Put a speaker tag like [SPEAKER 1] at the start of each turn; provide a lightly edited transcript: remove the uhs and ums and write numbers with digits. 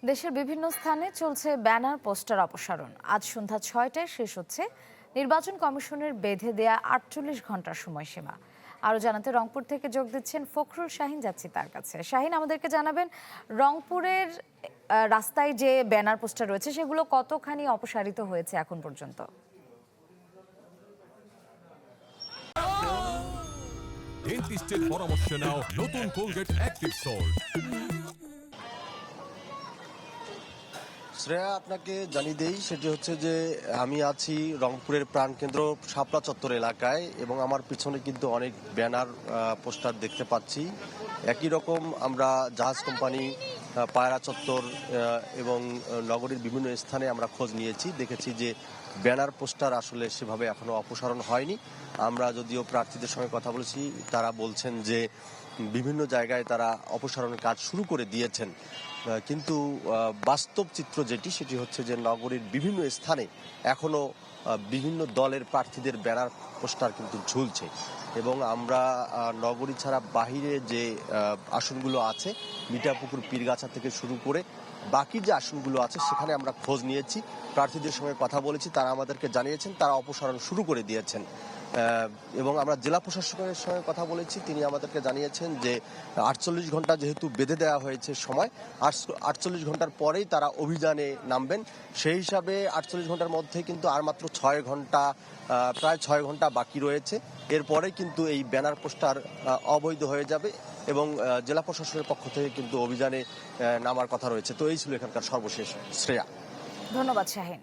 [SPEAKER 1] দেশের বিভিন্ন স্থানে চলছে ব্যানার পোস্টার অপসারণ। আজ সন্ধ্যা ৬টায় শেষ হচ্ছে নির্বাচন কমিশনের বেঁধে দেয়া ৪৮ ঘন্টার সময়সীমা। আরও জানাতে রংপুর থেকে যোগ দিচ্ছেন ফখরুল শাহিন, যাচ্ছি তার কাছে। শাহিন, আমাদেরকে জানাবেন রংপুরের রাস্তায় যে ব্যানার পোস্টার রয়েছে সেগুলো কতখানি অপসারিত হয়েছে এখন পর্যন্ত?
[SPEAKER 2] ডেন্টিস্টের পরামর্শ নাও, নতুন কোলগেট অ্যাক্টিভ সল্ট।
[SPEAKER 3] শ্রেয়া, আপনাকে জানিয়ে দেই, সেটি হচ্ছে যে আমি আছি রংপুরের প্রাণকেন্দ্র শাপলা চত্বর এলাকায় এবং আমার পিছনে কিন্তু অনেক ব্যানার পোস্টার দেখতে পাচ্ছি। একই রকম আমরা জাহাজ কোম্পানি, পায়রা চত্বর এবং নগরীর বিভিন্ন স্থানে আমরা খোঁজ নিয়েছি, দেখেছি যে ব্যানার পোস্টার আসলে সেভাবে এখনো অপসারণ হয়নি। আমরা যদিও প্রার্থীদের সঙ্গে কথা বলেছি, তারা বলছেন যে বিভিন্ন জায়গায় তারা অপসারণের কাজ শুরু করে দিয়েছেন, কিন্তু বাস্তব চিত্র সেটি হচ্ছে যে নগরীর বিভিন্ন স্থানে এখনো বিভিন্ন দলের প্রার্থীদের ব্যানার পোস্টার কিন্তু ঝুলছে। এবং আমরা নগরী ছাড়া বাহিরে যে আসনগুলো আছে, মিঠাপুকুর, পীরগাছা থেকে শুরু করে বাকি যে আসনগুলো আছে সেখানে আমরা খোঁজ নিয়েছি, প্রার্থীদের সঙ্গে কথা বলেছি, তারা আমাদেরকে জানিয়েছেন তারা অপসারণ শুরু করে দিয়েছেন। এবং আমরা জেলা প্রশাসকের সঙ্গে কথা বলেছি, তিনি আমাদেরকে জানিয়েছেন যে ৪৮ ঘন্টা যেহেতু বেঁধে দেওয়া হয়েছে সময়, ৪৮ ঘন্টার পরেই তারা অভিযানে নামবেন। সেই হিসাবে ৪৮ ঘন্টার মধ্যে কিন্তু আর মাত্র ৬ ঘন্টা, প্রায় ৬ ঘন্টা বাকি রয়েছে। এরপরে কিন্তু এই ব্যানার পোস্টার অবৈধ হয়ে যাবে এবং জেলা প্রশাসনের পক্ষ থেকে কিন্তু অভিযানে নামার কথা রয়েছে। তো এই ছিল এখানকার সর্বশেষ। শ্রেয়া,
[SPEAKER 1] ধন্যবাদ শাহিন।